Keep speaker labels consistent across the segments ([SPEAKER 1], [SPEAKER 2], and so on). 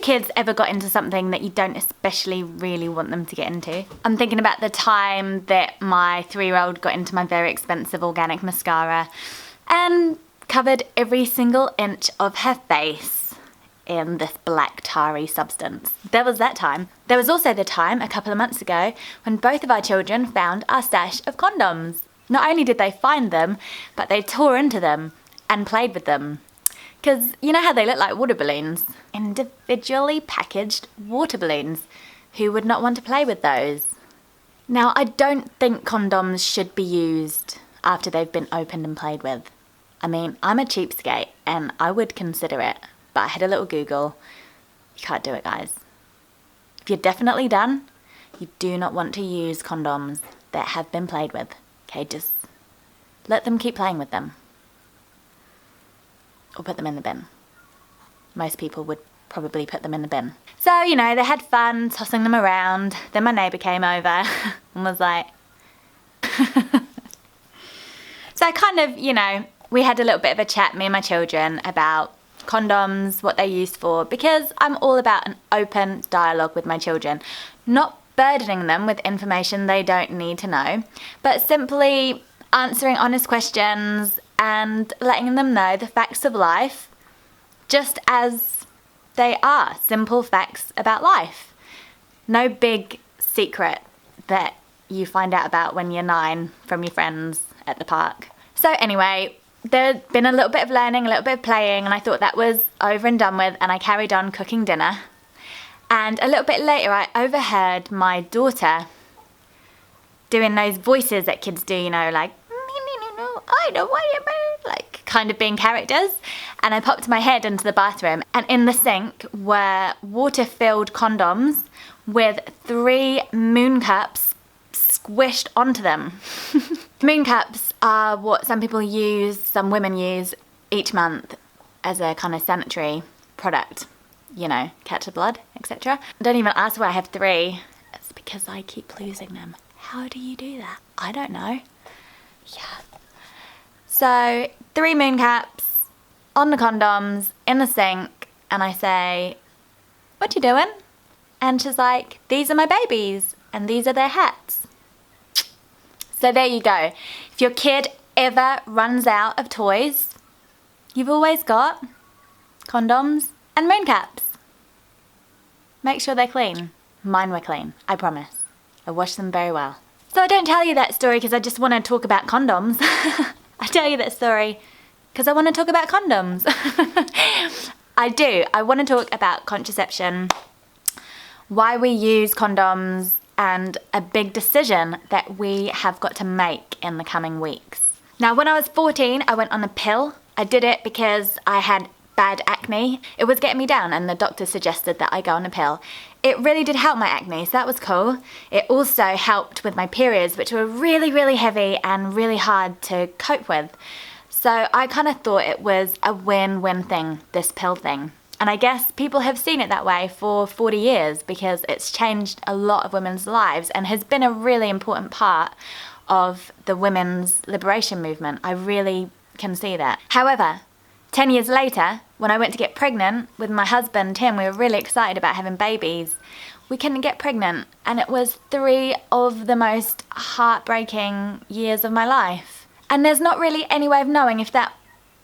[SPEAKER 1] kids ever got into something that you don't especially really want them to get into? I'm thinking about the time that my 3-year-old got into my very expensive organic mascara and covered every single inch of her face in this black tarry substance. There was that time. There was also the time a couple of months ago when both of our children found our stash of condoms. Not only did they find them, but they tore into them and played with them. Because you know how they look like water balloons? Individually packaged water balloons. Who would not want to play with those? Now, I don't think condoms should be used after they've been opened and played with. I mean, I'm a cheapskate and I would consider it, but I had a little Google. You can't do it, guys. If you're definitely done, you do not want to use condoms that have been played with. Okay, just let them keep playing with them. Or put them in the bin. Most people would probably put them in the bin. So, you know, they had fun tossing them around. Then my neighbour came over and was like... So I kind of, you know, we had a little bit of a chat, me and my children, about condoms, what they're used for, because I'm all about an open dialogue with my children. Not burdening them with information they don't need to know, but simply answering honest questions and letting them know the facts of life just as they are, simple facts about life. No big secret that you find out about when you're 9 from your friends at the park. So anyway, there'd been a little bit of learning, a little bit of playing, and I thought that was over and done with, and I carried on cooking dinner. And a little bit later, I overheard my daughter doing those voices that kids do, you know, like, I know what you mean, like kind of being characters. And I popped my head into the bathroom, and in the sink were water-filled condoms with 3 moon cups squished onto them. Moon cups are what some people use, some women use each month as a kind of sanitary product. You know, catch the blood, etc. Don't even ask why I have 3. It's because I keep losing them. How do you do that? I don't know. Yeah. So 3 moon caps on the condoms in the sink, and I say, "What you doing?" And she's like, "These are my babies, and these are their hats." So there you go. If your kid ever runs out of toys, you've always got condoms and moon caps. Make sure they're clean. Mine were clean, I promise. I washed them very well. So I don't tell you that story because I just want to talk about condoms. I tell you that story because I want to talk about condoms. I do. I want to talk about contraception, why we use condoms, and a big decision that we have got to make in the coming weeks. Now, when I was 14, I went on a pill. I did it because I had bad acne. It was getting me down, and the doctor suggested that I go on a pill. It really did help my acne, so that was cool. It also helped with my periods, which were really, really heavy and really hard to cope with. So I kind of thought it was a win-win thing, this pill thing. And I guess people have seen it that way for 40 years because it's changed a lot of women's lives and has been a really important part of the women's liberation movement. I really can see that. However, 10 years later, when I went to get pregnant with my husband, Tim, we were really excited about having babies. We couldn't get pregnant, and it was 3 of the most heartbreaking years of my life. And there's not really any way of knowing if that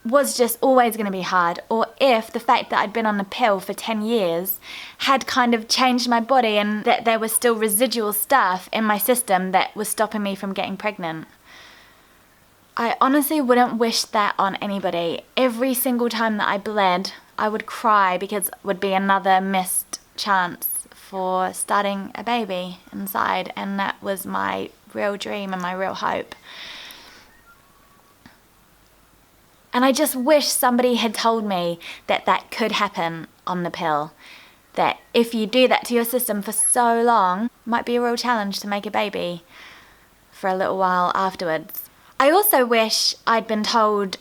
[SPEAKER 1] was just always going to be hard, or if the fact that I'd been on a pill for 10 years had kind of changed my body and that there was still residual stuff in my system that was stopping me from getting pregnant. I honestly wouldn't wish that on anybody. Every single time that I bled, I would cry because it would be another missed chance for starting a baby inside, and that was my real dream and my real hope. And I just wish somebody had told me that that could happen on the pill. That if you do that to your system for so long, it might be a real challenge to make a baby for a little while afterwards. I also wish I'd been told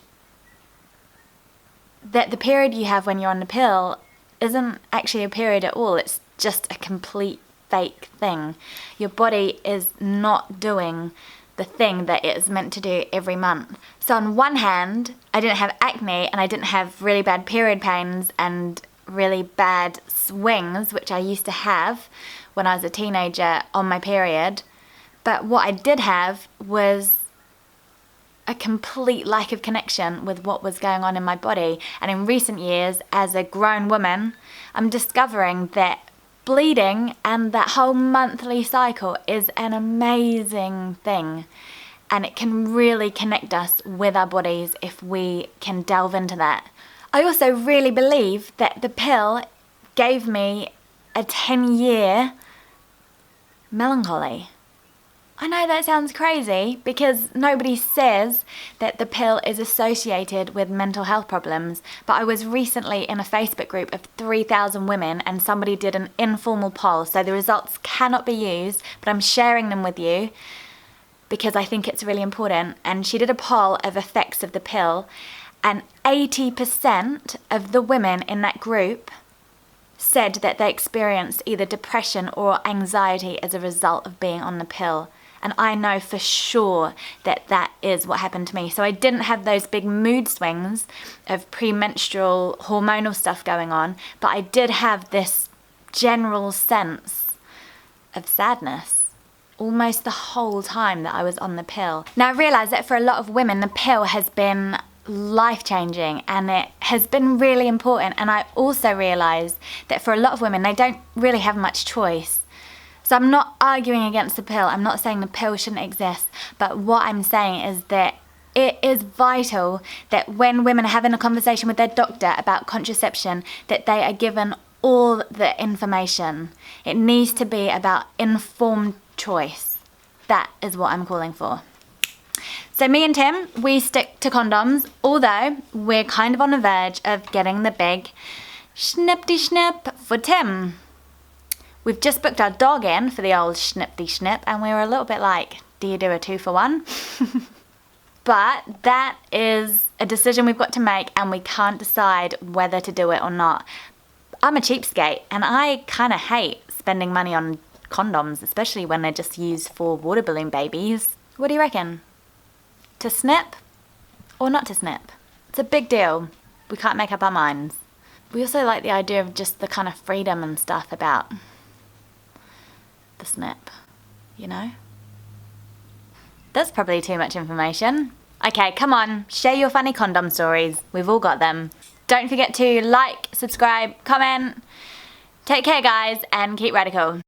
[SPEAKER 1] that the period you have when you're on the pill isn't actually a period at all. It's just a complete fake thing. Your body is not doing the thing that it is meant to do every month. So on one hand, I didn't have acne and I didn't have really bad period pains and really bad swings, which I used to have when I was a teenager on my period. But what I did have was a complete lack of connection with what was going on in my body. And in recent years, as a grown woman, I'm discovering that bleeding and that whole monthly cycle is an amazing thing. And it can really connect us with our bodies if we can delve into that. I also really believe that the pill gave me a 10-year melancholy. I know that sounds crazy because nobody says that the pill is associated with mental health problems, but I was recently in a Facebook group of 3,000 women and somebody did an informal poll, so the results cannot be used, but I'm sharing them with you because I think it's really important. And she did a poll of effects of the pill, and 80% of the women in that group said that they experienced either depression or anxiety as a result of being on the pill. And I know for sure that that is what happened to me. So I didn't have those big mood swings of premenstrual hormonal stuff going on, but I did have this general sense of sadness almost the whole time that I was on the pill. Now I realise that for a lot of women, the pill has been life-changing and it has been really important. And I also realise that for a lot of women, they don't really have much choice. So I'm not arguing against the pill. I'm not saying the pill shouldn't exist. But what I'm saying is that it is vital that when women are having a conversation with their doctor about contraception, that they are given all the information. It needs to be about informed choice. That is what I'm calling for. So me and Tim, we stick to condoms, although we're kind of on the verge of getting the big schnippty-snip for Tim. We've just booked our dog in for the old schnippty-snip, and we were a little bit like, do you do a 2-for-1? But that is a decision we've got to make, and we can't decide whether to do it or not. I'm a cheapskate, and I kind of hate spending money on condoms, especially when they're just used for water balloon babies. What do you reckon? To snip or not to snip? It's a big deal. We can't make up our minds. We also like the idea of just the kind of freedom and stuff about the snip, you know? That's probably too much information. Okay, come on, share your funny condom stories. We've all got them. Don't forget to like, subscribe, comment. Take care, guys, and keep radical.